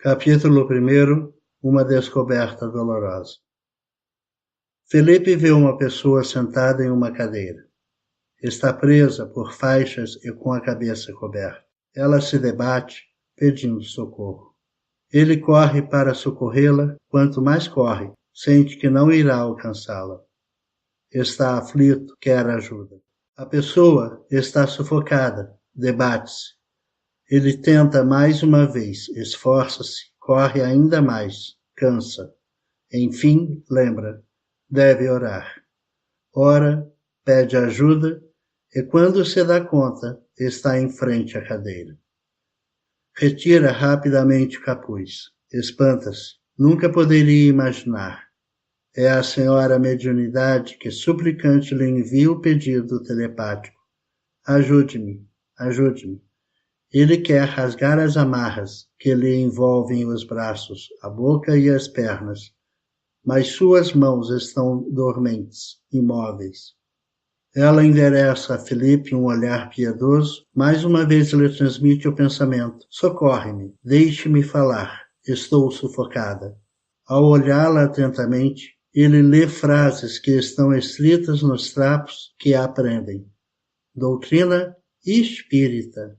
Capítulo 1. Uma descoberta dolorosa. Felipe vê uma pessoa sentada em uma cadeira. Está presa por faixas e com a cabeça coberta. Ela se debate, pedindo socorro. Ele corre para socorrê-la. Quanto mais corre, sente que não irá alcançá-la. Está aflito, quer ajuda. A pessoa está sufocada, debate-se. Ele tenta mais uma vez, esforça-se, corre ainda mais, cansa. Enfim, lembra, deve orar. Ora, pede ajuda e quando se dá conta, está em frente à cadeira. Retira rapidamente o capuz. Espanta-se. Nunca poderia imaginar. É a senhora mediunidade que suplicante lhe envia o pedido telepático. Ajude-me, ajude-me. Ele quer rasgar as amarras que lhe envolvem os braços, a boca e as pernas, mas suas mãos estão dormentes, imóveis. Ela endereça a Felipe um olhar piedoso, mais uma vez lhe transmite o pensamento: socorre-me, deixe-me falar, estou sufocada. Ao olhá-la atentamente, ele lê frases que estão escritas nos trapos que a prendem. Doutrina espírita.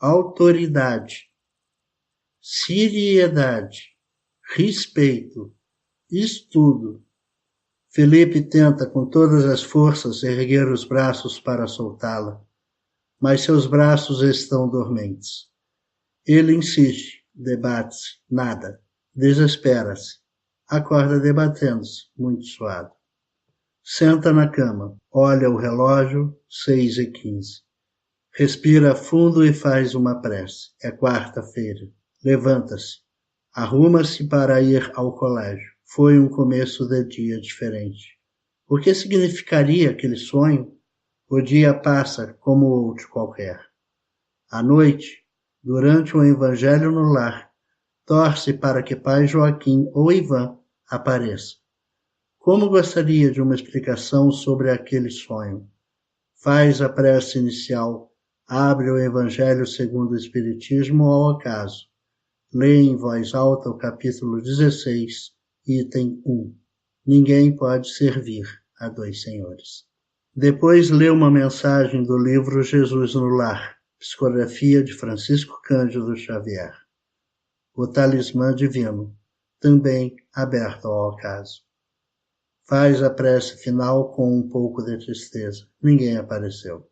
Autoridade, seriedade, respeito, estudo. Felipe tenta com todas as forças erguer os braços para soltá-la, mas seus braços estão dormentes. Ele insiste, debate-se, nada, desespera-se, acorda debatendo-se, muito suado. Senta na cama, olha o relógio, 6h15. Respira fundo e faz uma prece. É quarta-feira. Levanta-se. Arruma-se para ir ao colégio. Foi um começo de dia diferente. O que significaria aquele sonho? O dia passa como outro qualquer. À noite, durante o evangelho no lar, torce para que pai Joaquim ou Ivan apareça. Como gostaria de uma explicação sobre aquele sonho? Faz a prece inicial. Abre o Evangelho segundo o Espiritismo ao acaso. Lê em voz alta o capítulo 16, item 1. Ninguém pode servir a dois senhores. Depois lê uma mensagem do livro Jesus no Lar, psicografia de Francisco Cândido Xavier. O Talismã Divino, também aberto ao acaso. Faz a prece final com um pouco de tristeza. Ninguém apareceu.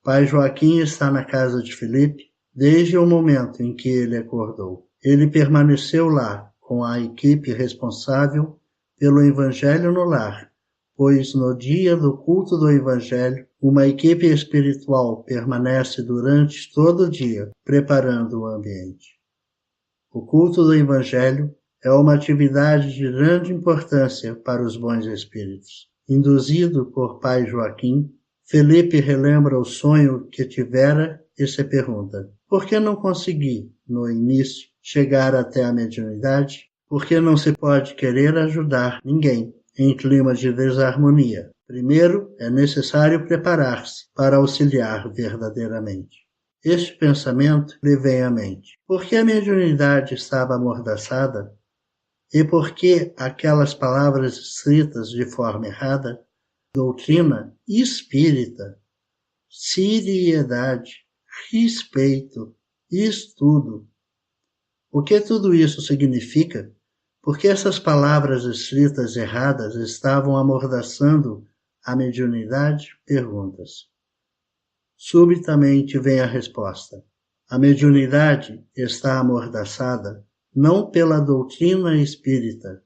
Pai Joaquim está na casa de Felipe desde o momento em que ele acordou. Ele permaneceu lá com a equipe responsável pelo Evangelho no lar, pois no dia do culto do Evangelho, uma equipe espiritual permanece durante todo o dia preparando o ambiente. O culto do Evangelho é uma atividade de grande importância para os bons espíritos. Induzido por Pai Joaquim, Felipe relembra o sonho que tivera e se pergunta: por que não consegui, no início, chegar até a mediunidade? Por que não se pode querer ajudar ninguém em clima de desarmonia? Primeiro, é necessário preparar-se para auxiliar verdadeiramente. Este pensamento lhe vem à mente. Por que a mediunidade estava amordaçada? E por que aquelas palavras escritas de forma errada? Doutrina espírita, seriedade, respeito, estudo. O que tudo isso significa? Porque essas palavras escritas erradas estavam amordaçando a mediunidade? Perguntas. Subitamente vem a resposta. A mediunidade está amordaçada não pela doutrina espírita,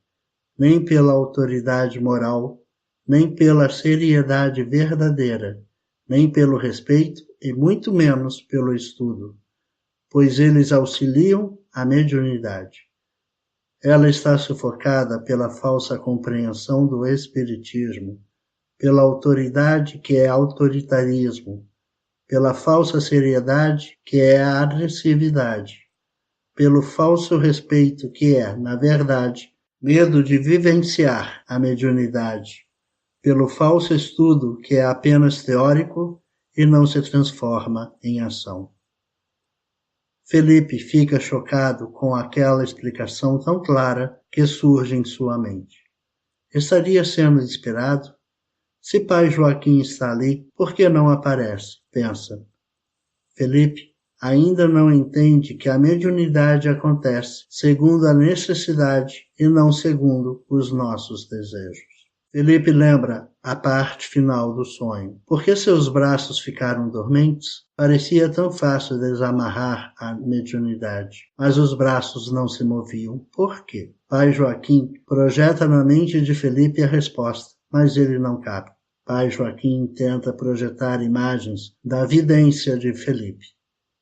nem pela autoridade moral, nem pela seriedade verdadeira, nem pelo respeito e muito menos pelo estudo, pois eles auxiliam a mediunidade. Ela está sufocada pela falsa compreensão do espiritismo, pela autoridade que é autoritarismo, pela falsa seriedade que é a agressividade, pelo falso respeito que é, na verdade, medo de vivenciar a mediunidade, pelo falso estudo que é apenas teórico e não se transforma em ação. Felipe fica chocado com aquela explicação tão clara que surge em sua mente. Estaria sendo inspirado? Se pai Joaquim está ali, por que não aparece? Pensa. Felipe ainda não entende que a mediunidade acontece segundo a necessidade e não segundo os nossos desejos. Felipe lembra a parte final do sonho. Por que seus braços ficaram dormentes? Parecia tão fácil desamarrar a mediunidade, mas os braços não se moviam. Por quê? Pai Joaquim projeta na mente de Felipe a resposta, mas ele não capta. Pai Joaquim tenta projetar imagens da vidência de Felipe.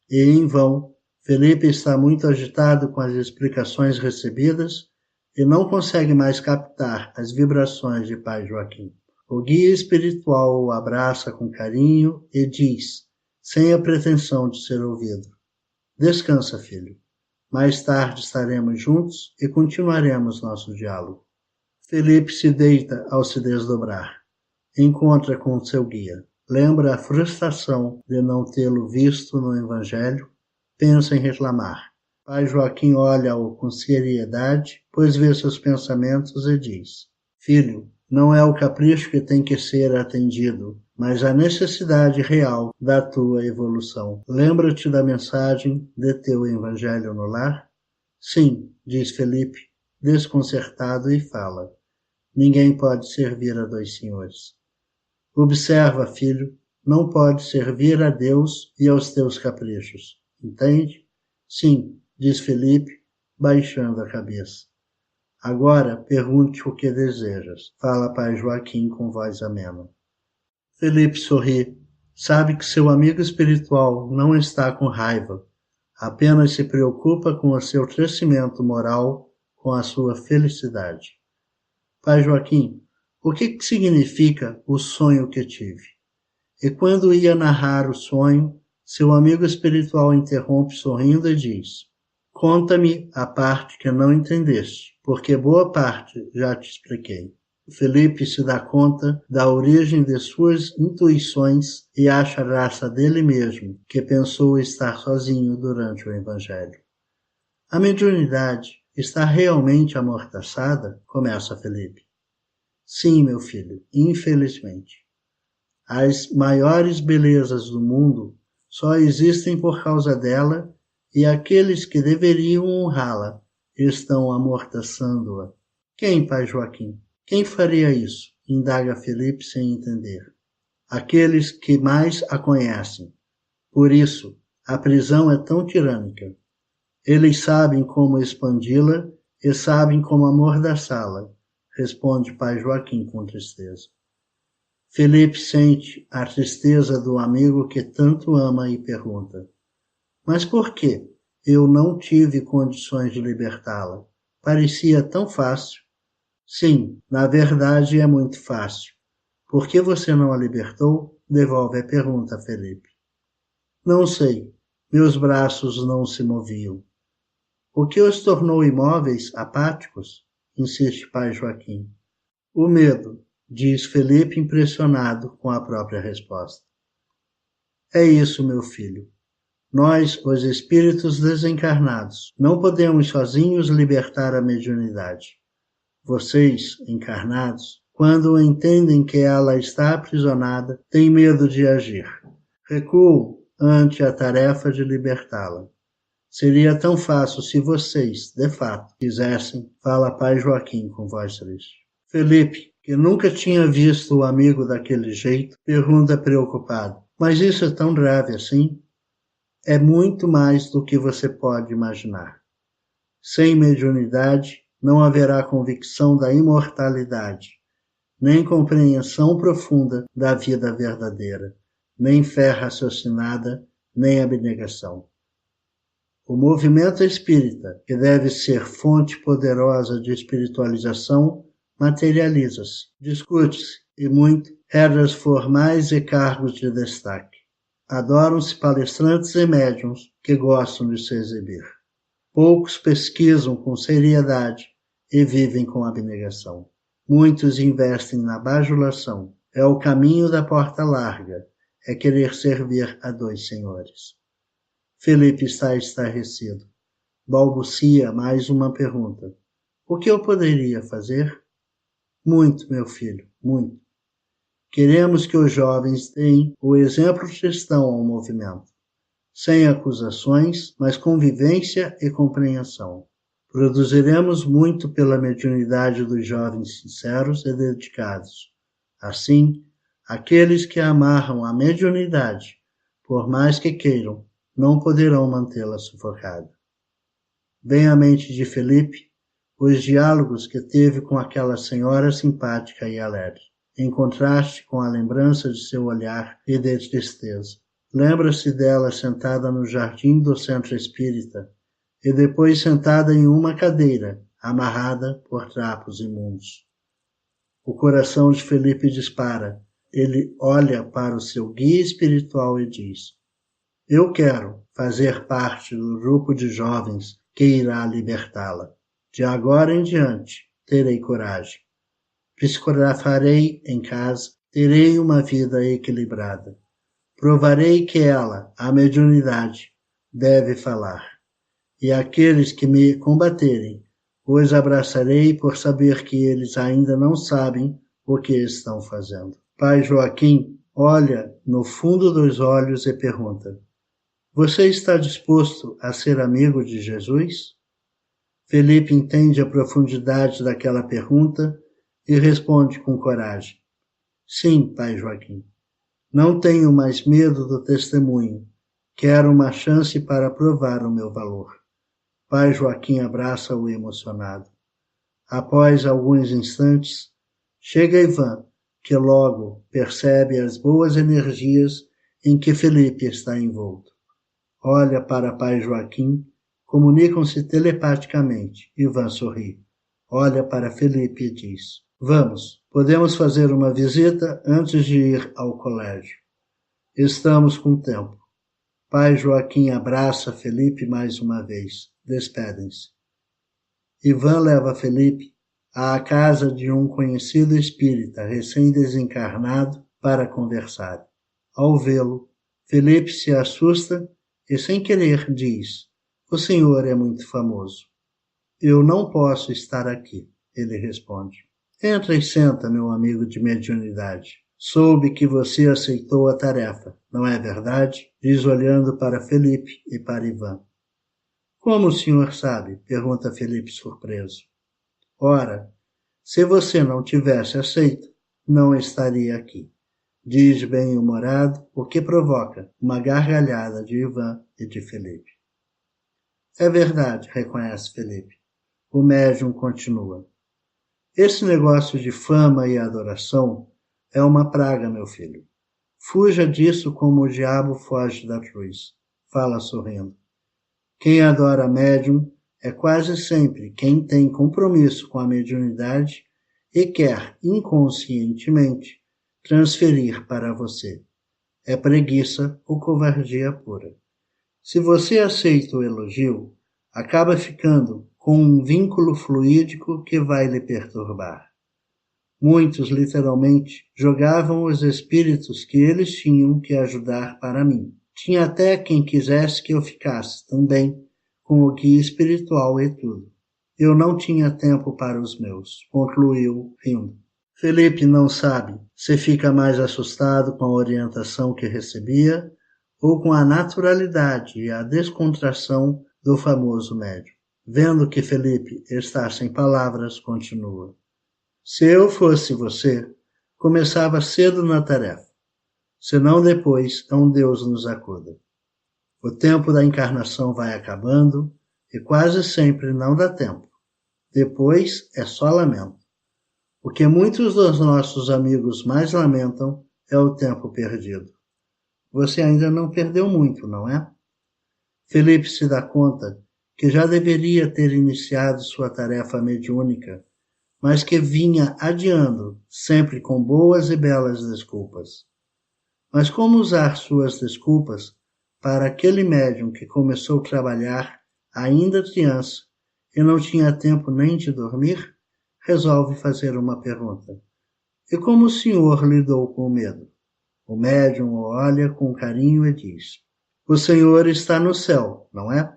E, em vão, Felipe está muito agitado com as explicações recebidas e não consegue mais captar as vibrações de Pai Joaquim. O guia espiritual o abraça com carinho e diz, sem a pretensão de ser ouvido, descansa, filho. Mais tarde estaremos juntos e continuaremos nosso diálogo. Felipe se deita ao se desdobrar. Encontra com seu guia. Lembra a frustração de não tê-lo visto no Evangelho. Pensa em reclamar. Pai Joaquim olha-o com seriedade, pois vê seus pensamentos e diz, filho, não é o capricho que tem que ser atendido, mas a necessidade real da tua evolução. Lembra-te da mensagem de teu Evangelho no lar? Sim, diz Felipe, desconcertado, e fala. Ninguém pode servir a dois senhores. Observa, filho, não pode servir a Deus e aos teus caprichos. Entende? Sim, diz Felipe, baixando a cabeça. Agora pergunte o que desejas, fala pai Joaquim com voz amena. Felipe sorri. Sabe que seu amigo espiritual não está com raiva, apenas se preocupa com o seu crescimento moral, com a sua felicidade. Pai Joaquim, o que significa o sonho que tive? E quando ia narrar o sonho, seu amigo espiritual interrompe sorrindo e diz, conta-me a parte que não entendeste, porque boa parte já te expliquei. Felipe se dá conta da origem de suas intuições e acha graça dele mesmo, que pensou estar sozinho durante o Evangelho. A mediunidade está realmente amordaçada? Começa Felipe. Sim, meu filho, infelizmente. As maiores belezas do mundo só existem por causa dela e aqueles que deveriam honrá-la estão amordaçando-a. Quem, pai Joaquim? Quem faria isso? Indaga Felipe sem entender. Aqueles que mais a conhecem. Por isso, a prisão é tão tirânica. Eles sabem como expandi-la e sabem como amordaçá-la, responde pai Joaquim com tristeza. Felipe sente a tristeza do amigo que tanto ama e pergunta, mas por que eu não tive condições de libertá-la? Parecia tão fácil. Sim, na verdade é muito fácil. Por que você não a libertou? Devolve a pergunta a Felipe. Não sei, meus braços não se moviam. O que os tornou imóveis, apáticos? Insiste pai Joaquim. O medo, diz Felipe impressionado com a própria resposta. É isso, meu filho. Nós, os espíritos desencarnados, não podemos sozinhos libertar a mediunidade. Vocês, encarnados, quando entendem que ela está aprisionada, têm medo de agir. Recuam ante a tarefa de libertá-la. Seria tão fácil se vocês, de fato, quisessem, fala pai Joaquim com voz triste. Felipe, que nunca tinha visto o amigo daquele jeito, pergunta preocupado, mas isso é tão grave assim? É muito mais do que você pode imaginar. Sem mediunidade, não haverá convicção da imortalidade, nem compreensão profunda da vida verdadeira, nem fé raciocinada, nem abnegação. O movimento espírita, que deve ser fonte poderosa de espiritualização, materializa-se, discute-se, e muito, regras formais e cargos de destaque. Adoram-se palestrantes e médiuns que gostam de se exibir. Poucos pesquisam com seriedade e vivem com abnegação. Muitos investem na bajulação. É o caminho da porta larga, é querer servir a dois senhores. Felipe está estarrecido. Balbucia mais uma pergunta. O que eu poderia fazer? Muito, meu filho, muito. Queremos que os jovens deem o exemplo cristão ao movimento, sem acusações, mas convivência e compreensão. Produziremos muito pela mediunidade dos jovens sinceros e dedicados. Assim, aqueles que amarram a mediunidade, por mais que queiram, não poderão mantê-la sufocada. Bem à mente de Felipe, os diálogos que teve com aquela senhora simpática e alegre, em contraste com a lembrança de seu olhar e de tristeza. Lembra-se dela sentada no jardim do centro espírita e depois sentada em uma cadeira, amarrada por trapos imundos. O coração de Felipe dispara. Ele olha para o seu guia espiritual e diz: eu quero fazer parte do grupo de jovens que irá libertá-la. De agora em diante, terei coragem. Psicografarei em casa, terei uma vida equilibrada. Provarei que ela, a mediunidade, deve falar. E aqueles que me combaterem, os abraçarei por saber que eles ainda não sabem o que estão fazendo. Pai Joaquim olha no fundo dos olhos e pergunta: você está disposto a ser amigo de Jesus? Felipe entende a profundidade daquela pergunta e responde com coragem: sim, pai Joaquim. Não tenho mais medo do testemunho. Quero uma chance para provar o meu valor. Pai Joaquim abraça-o emocionado. Após alguns instantes, chega Ivan, que logo percebe as boas energias em que Felipe está envolto. Olha para pai Joaquim, comunicam-se telepaticamente. Ivan sorri. Olha para Felipe e diz: vamos, podemos fazer uma visita antes de ir ao colégio. Estamos com tempo. Pai Joaquim abraça Felipe mais uma vez. Despedem-se. Ivan leva Felipe à casa de um conhecido espírita recém-desencarnado para conversar. Ao vê-lo, Felipe se assusta e, sem querer, diz: o senhor é muito famoso. Eu não posso estar aqui, ele responde. Entra e senta, meu amigo de mediunidade. Soube que você aceitou a tarefa, não é verdade? Diz olhando para Felipe e para Ivan. Como o senhor sabe? Pergunta Felipe surpreso. Ora, se você não tivesse aceito, não estaria aqui. Diz bem-humorado, o que provoca uma gargalhada de Ivan e de Felipe. É verdade, reconhece Felipe. O médium continua. Esse negócio de fama e adoração é uma praga, meu filho. Fuja disso como o diabo foge da cruz. Fala sorrindo. Quem adora médium é quase sempre quem tem compromisso com a mediunidade e quer, inconscientemente, transferir para você. É preguiça ou covardia pura. Se você aceita o elogio, acaba ficando com um vínculo fluídico que vai lhe perturbar. Muitos, literalmente, jogavam os espíritos que eles tinham que ajudar para mim. Tinha até quem quisesse que eu ficasse também, com o guia espiritual e tudo. Eu não tinha tempo para os meus, concluiu, rindo. Felipe não sabe se fica mais assustado com a orientação que recebia ou com a naturalidade e a descontração do famoso médium. Vendo que Felipe está sem palavras, continua. Se eu fosse você, começava cedo na tarefa. Senão depois é um Deus nos acuda. O tempo da encarnação vai acabando e quase sempre não dá tempo. Depois é só lamento. O que muitos dos nossos amigos mais lamentam é o tempo perdido. Você ainda não perdeu muito, não é? Felipe se dá conta que já deveria ter iniciado sua tarefa mediúnica, mas que vinha adiando, sempre com boas e belas desculpas. Mas como usar suas desculpas para aquele médium que começou a trabalhar ainda criança e não tinha tempo nem de dormir? Resolve fazer uma pergunta. E como o senhor lidou com o medo? O médium o olha com carinho e diz: O Senhor está no céu, não é?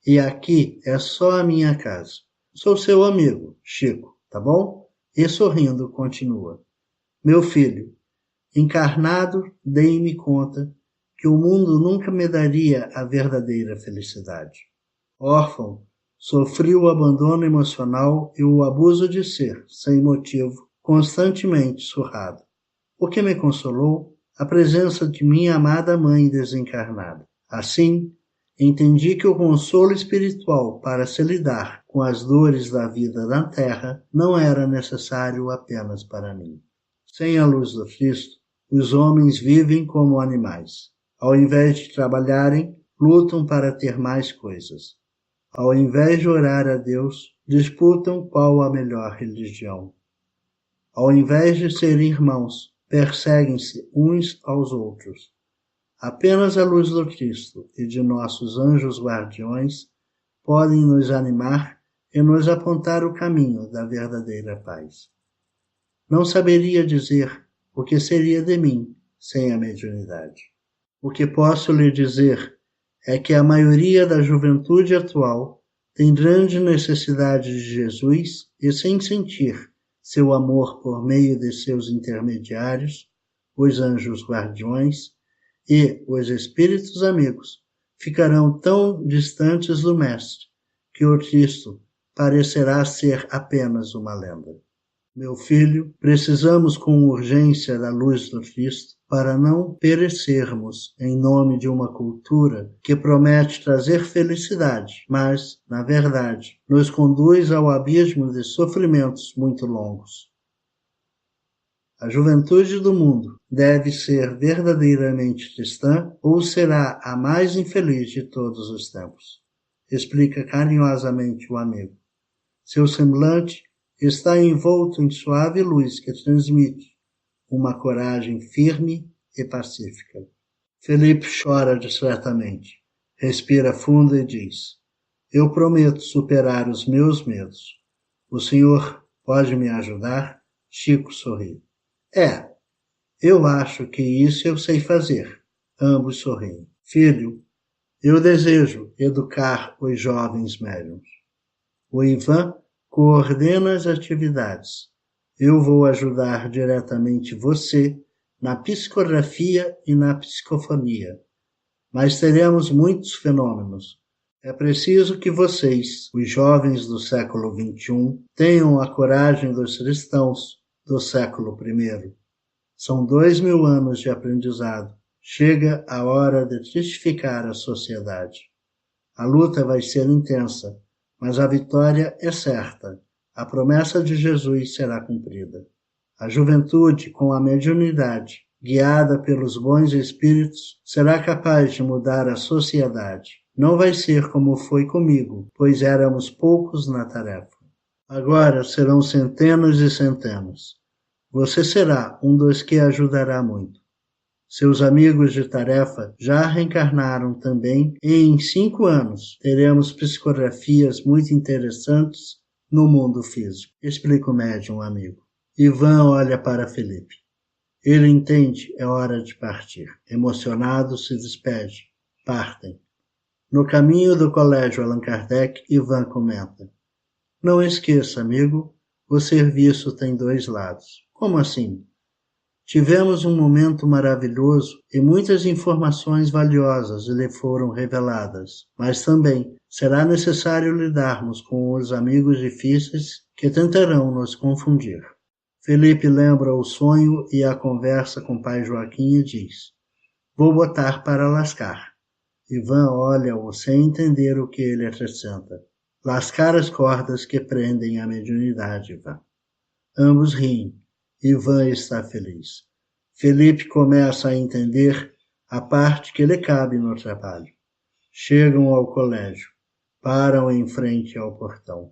E aqui é só a minha casa. Sou seu amigo, Chico, tá bom? E sorrindo continua. Meu filho, encarnado, dei-me conta que o mundo nunca me daria a verdadeira felicidade. Órfão, sofri o abandono emocional e o abuso de ser, sem motivo, constantemente surrado. O que me consolou? A presença de minha amada mãe desencarnada. Assim, entendi que o consolo espiritual para se lidar com as dores da vida na Terra não era necessário apenas para mim. Sem a luz do Cristo, os homens vivem como animais. Ao invés de trabalharem, lutam para ter mais coisas. Ao invés de orar a Deus, disputam qual a melhor religião. Ao invés de serem irmãos, perseguem-se uns aos outros. Apenas a luz do Cristo e de nossos anjos guardiões podem nos animar e nos apontar o caminho da verdadeira paz. Não saberia dizer o que seria de mim sem a mediunidade. O que posso lhe dizer é que a maioria da juventude atual tem grande necessidade de Jesus e, sem sentir seu amor por meio de seus intermediários, os anjos guardiões e os espíritos amigos, ficarão tão distantes do Mestre que o Cristo parecerá ser apenas uma lenda. Meu filho, precisamos com urgência da luz do Cristo para não perecermos em nome de uma cultura que promete trazer felicidade, mas, na verdade, nos conduz ao abismo de sofrimentos muito longos. A juventude do mundo deve ser verdadeiramente cristã ou será a mais infeliz de todos os tempos, explica carinhosamente o amigo. Seu semblante está envolto em suave luz que transmite uma coragem firme e pacífica. Felipe chora discretamente, respira fundo e diz: eu prometo superar os meus medos. O senhor pode me ajudar? Chico sorri. Eu acho que isso eu sei fazer. Ambos sorriem. Filho, eu desejo educar os jovens médiuns. O Ivan coordena as atividades. Eu vou ajudar diretamente você na psicografia e na psicofonia. Mas teremos muitos fenômenos. É preciso que vocês, os jovens do século XXI, tenham a coragem dos cristãos do século I. São 2000 anos de aprendizado. Chega a hora de testificar a sociedade. A luta vai ser intensa, mas a vitória é certa. A promessa de Jesus será cumprida. A juventude, com a mediunidade, guiada pelos bons espíritos, será capaz de mudar a sociedade. Não vai ser como foi comigo, pois éramos poucos na tarefa. Agora serão centenas e centenas. Você será um dos que ajudará muito. Seus amigos de tarefa já reencarnaram também e em 5 anos teremos psicografias muito interessantes no mundo físico. Explica o médium amigo. Ivan olha para Felipe. Ele entende, é hora de partir. Emocionado, se despede. Partem. No caminho do colégio Allan Kardec, Ivan comenta. Não esqueça, amigo, o serviço tem 2 lados. Como assim? Tivemos um momento maravilhoso e muitas informações valiosas lhe foram reveladas, mas também será necessário lidarmos com os amigos difíceis que tentarão nos confundir. Felipe lembra o sonho e a conversa com pai Joaquim e diz: vou botar para lascar. Ivan olha-o sem entender o que ele acrescenta. Lascar as cordas que prendem a mediunidade, Ivan. Ambos riem. Ivan está feliz. Felipe começa a entender a parte que lhe cabe no trabalho. Chegam ao colégio, param em frente ao portão.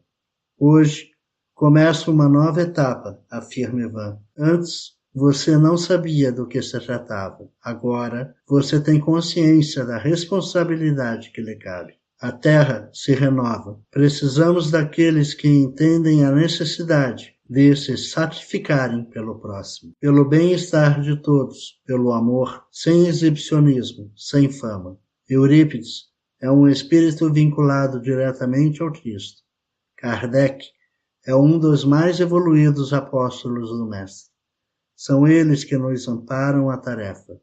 Hoje começa uma nova etapa, afirma Ivan. Antes, você não sabia do que se tratava. Agora, você tem consciência da responsabilidade que lhe cabe. A Terra se renova. Precisamos daqueles que entendem a necessidade de se sacrificarem pelo próximo, pelo bem-estar de todos, pelo amor, sem exibicionismo, sem fama. Eurípides é um espírito vinculado diretamente ao Cristo. Kardec é um dos mais evoluídos apóstolos do Mestre. São eles que nos amparam a tarefa.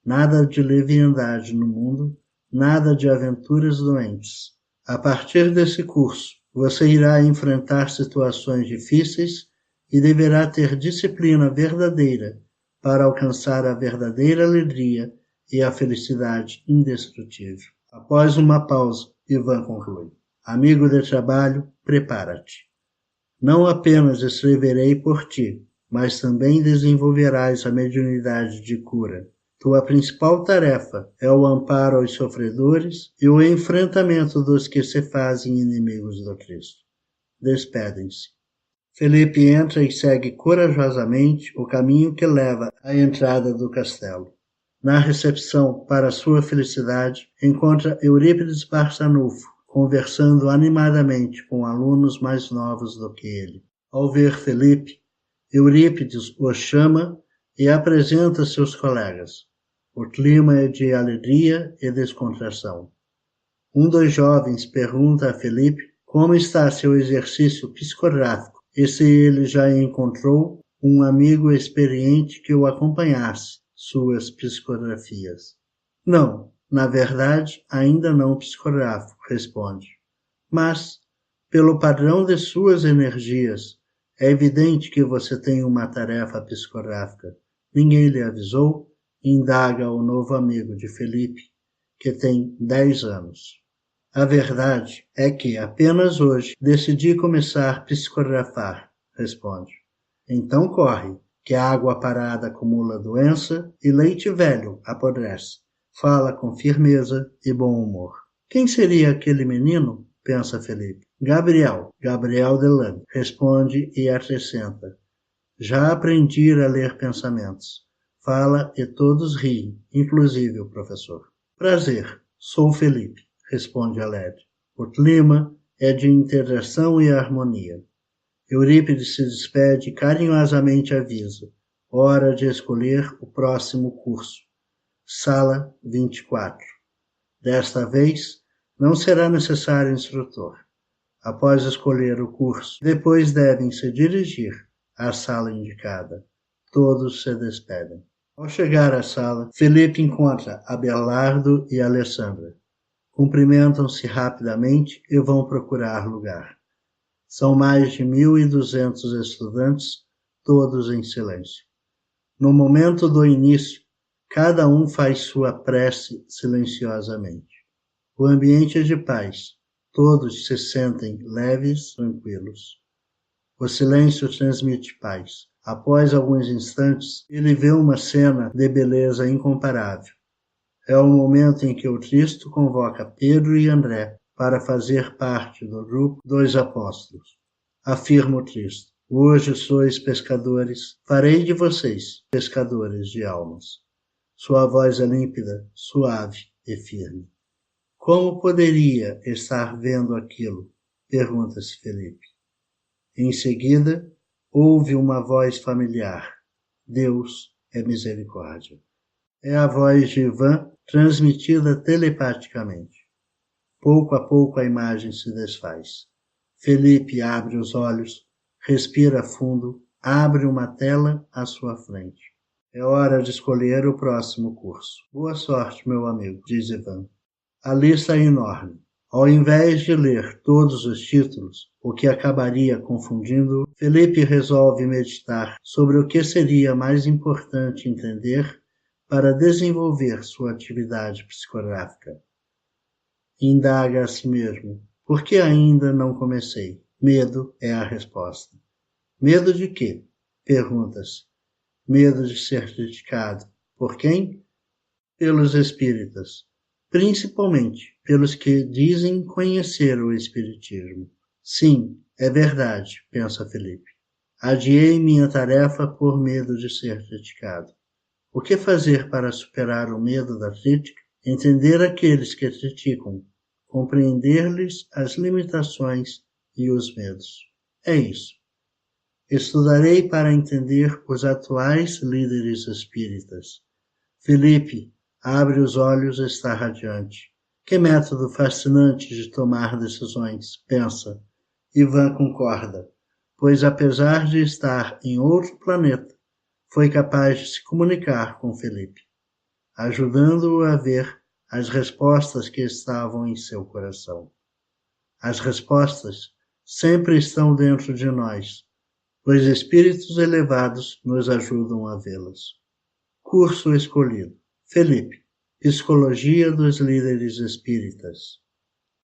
Nada de leviandade no mundo, nada de aventuras doentes. A partir desse curso, você irá enfrentar situações difíceis e deverá ter disciplina verdadeira para alcançar a verdadeira alegria e a felicidade indestrutível. Após uma pausa, Ivan conclui. Amigo de trabalho, prepara-te. Não apenas escreverei por ti, mas também desenvolverás a mediunidade de cura. Tua principal tarefa é o amparo aos sofredores e o enfrentamento dos que se fazem inimigos do Cristo. Despedem-se. Felipe entra e segue corajosamente o caminho que leva à entrada do castelo. Na recepção, para sua felicidade, encontra Eurípides Barçanufo, conversando animadamente com alunos mais novos do que ele. Ao ver Felipe, Eurípides o chama e apresenta seus colegas. O clima é de alegria e descontração. Um dos jovens pergunta a Felipe como está seu exercício psicográfico e se ele já encontrou um amigo experiente que o acompanhasse suas psicografias. Não, na verdade, ainda não psicográfico, responde. Mas, pelo padrão de suas energias, é evidente que você tem uma tarefa psicográfica. Ninguém lhe avisou? Indaga o novo amigo de Felipe, que tem 10 anos. A verdade é que apenas hoje decidi começar a psicografar, responde. Então corre, que a água parada acumula doença e leite velho apodrece. Fala com firmeza e bom humor. Quem seria aquele menino? Pensa Felipe. Gabriel Delanne, responde e acrescenta. Já aprendi a ler pensamentos. Fala e todos riem, inclusive o professor. Prazer, sou Felipe, responde alegre. O clima é de integração e harmonia. Eurípides se despede e carinhosamente avisa. Hora de escolher o próximo curso. Sala 24. Desta vez, não será necessário instrutor. Após escolher o curso, depois devem se dirigir à sala indicada. Todos se despedem. Ao chegar à sala, Felipe encontra Abelardo e Alessandra. Cumprimentam-se rapidamente e vão procurar lugar. São mais de 1.200 estudantes, todos em silêncio. No momento do início, cada um faz sua prece silenciosamente. O ambiente é de paz. Todos se sentem leves, tranquilos. O silêncio transmite paz. Após alguns instantes, ele vê uma cena de beleza incomparável. É o momento em que o Cristo convoca Pedro e André para fazer parte do grupo dos apóstolos. Afirma o Cristo: hoje sois pescadores, farei de vocês pescadores de almas. Sua voz é límpida, suave e firme. Como poderia estar vendo aquilo? Pergunta-se Felipe. Em seguida, ouve uma voz familiar. Deus é misericórdia. É a voz de Ivan transmitida telepaticamente. Pouco a pouco a imagem se desfaz. Felipe abre os olhos, respira fundo, abre uma tela à sua frente. É hora de escolher o próximo curso. Boa sorte, meu amigo, diz Ivan. A lista é enorme. Ao invés de ler todos os títulos, o que acabaria confundindo, Felipe resolve meditar sobre o que seria mais importante entender para desenvolver sua atividade psicográfica. Indaga a si mesmo: por que ainda não comecei? Medo é a resposta. Medo de quê? Pergunta-se. Medo de ser criticado. Por quem? Pelos espíritas. Principalmente pelos que dizem conhecer o Espiritismo. Sim, é verdade, pensa Felipe. Adiei minha tarefa por medo de ser criticado. O que fazer para superar o medo da crítica? Entender aqueles que criticam, compreender-lhes as limitações e os medos. É isso. Estudarei para entender os atuais líderes espíritas. Felipe Abre os olhos e está radiante. Que método fascinante de tomar decisões, pensa. Ivan concorda, pois apesar de estar em outro planeta, foi capaz de se comunicar com Felipe, ajudando-o a ver as respostas que estavam em seu coração. As respostas sempre estão dentro de nós, pois espíritos elevados nos ajudam a vê-las. Curso escolhido. Felipe, Psicologia dos Líderes Espíritas.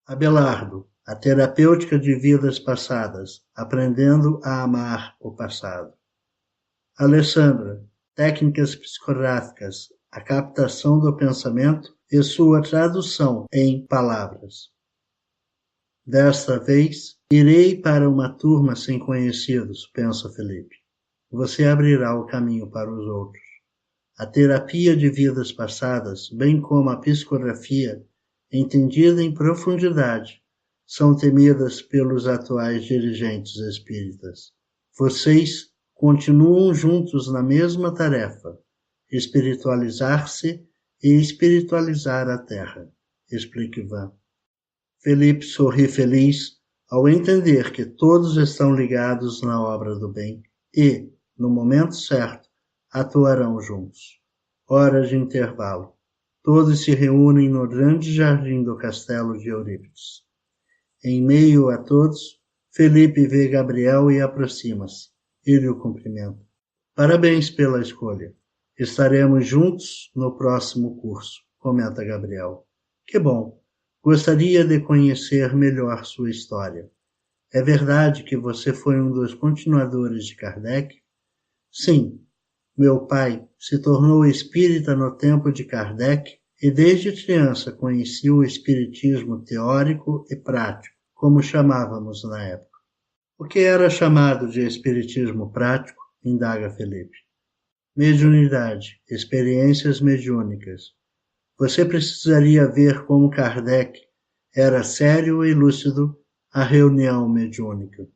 Abelardo, a terapêutica de vidas passadas, aprendendo a amar o passado. Alessandra, técnicas psicográficas, a captação do pensamento e sua tradução em palavras. Desta vez, irei para uma turma sem conhecidos, pensa Felipe. Você abrirá o caminho para os outros. A terapia de vidas passadas, bem como a psicografia, entendida em profundidade, são temidas pelos atuais dirigentes espíritas. Vocês continuam juntos na mesma tarefa, espiritualizar-se e espiritualizar a Terra, explica Ivan. Felipe sorri feliz ao entender que todos estão ligados na obra do bem e, no momento certo, atuarão juntos. Hora de intervalo. Todos se reúnem no grande jardim do castelo de Eurípides. Em meio a todos, Felipe vê Gabriel e aproxima-se. Ele o cumprimenta. Parabéns pela escolha. Estaremos juntos no próximo curso, comenta Gabriel. Que bom. Gostaria de conhecer melhor sua história. É verdade que você foi um dos continuadores de Kardec? Sim. Meu pai se tornou espírita no tempo de Kardec e desde criança conheci o espiritismo teórico e prático, como chamávamos na época. O que era chamado de espiritismo prático? Indaga Felipe. Mediunidade, experiências mediúnicas. Você precisaria ver como Kardec era sério e lúcido a reunião mediúnica.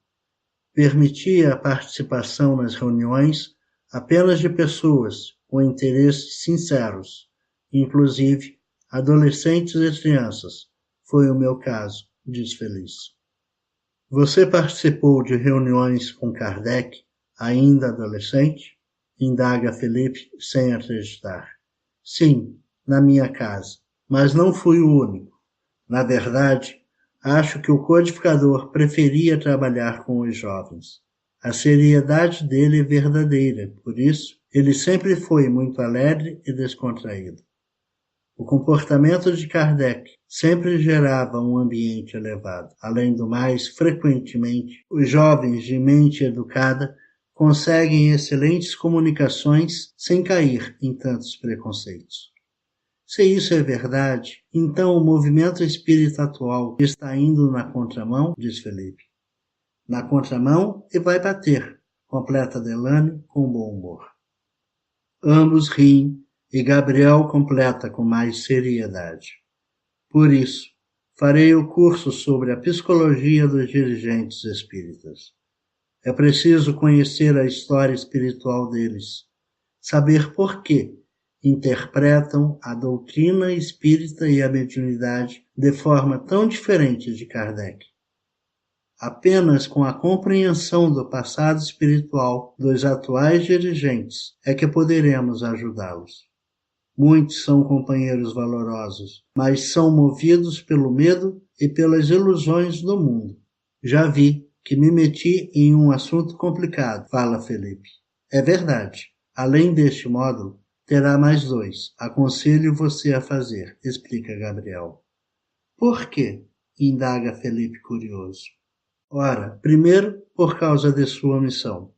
Permitia a participação nas reuniões apenas de pessoas com interesses sinceros, inclusive adolescentes e crianças. Foi o meu caso, diz Feliz. Você participou de reuniões com Kardec, ainda adolescente? Indaga Felipe sem acreditar. Sim, na minha casa, mas não fui o único. Na verdade, acho que o codificador preferia trabalhar com os jovens. A seriedade dele é verdadeira, por isso, ele sempre foi muito alegre e descontraído. O comportamento de Kardec sempre gerava um ambiente elevado. Além do mais, frequentemente, os jovens de mente educada conseguem excelentes comunicações sem cair em tantos preconceitos. Se isso é verdade, então o movimento espírita atual está indo na contramão, diz Felipe. Na contramão e vai bater, completa Delane com bom humor. Ambos riem e Gabriel completa com mais seriedade. Por isso, farei o curso sobre a psicologia dos dirigentes espíritas. É preciso conhecer a história espiritual deles, saber por quê interpretam a doutrina espírita e a mediunidade de forma tão diferente de Kardec. Apenas com a compreensão do passado espiritual dos atuais dirigentes é que poderemos ajudá-los. Muitos são companheiros valorosos, mas são movidos pelo medo e pelas ilusões do mundo. Já vi que me meti em um assunto complicado, fala Felipe. É verdade. Além deste módulo, terá mais 2. Aconselho você a fazer, explica Gabriel. Por quê? Indaga Felipe curioso. Ora, primeiro, por causa de sua missão.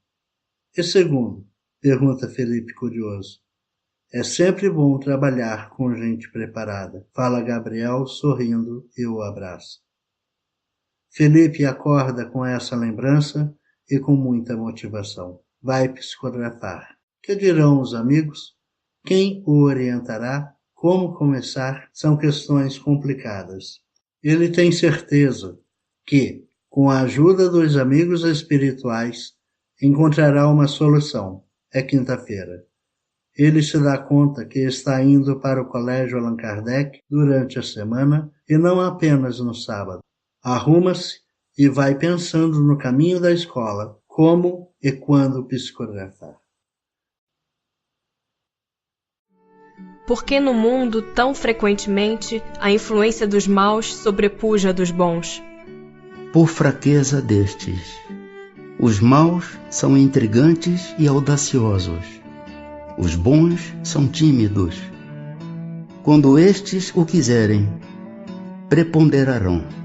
E segundo, pergunta Felipe curioso. É sempre bom trabalhar com gente preparada, fala Gabriel sorrindo e o abraça. Felipe acorda com essa lembrança e com muita motivação. Vai psicografar. Que dirão os amigos? Quem o orientará? Como começar? São questões complicadas. Ele tem certeza que, com a ajuda dos amigos espirituais, encontrará uma solução. É quinta-feira. Ele se dá conta que está indo para o Colégio Allan Kardec durante a semana e não apenas no sábado. Arruma-se e vai pensando no caminho da escola, como e quando psicografar. Por que no mundo, tão frequentemente, a influência dos maus sobrepuja a dos bons? Por fraqueza destes. Os maus são intrigantes e audaciosos. Os bons são tímidos. Quando estes o quiserem, preponderarão.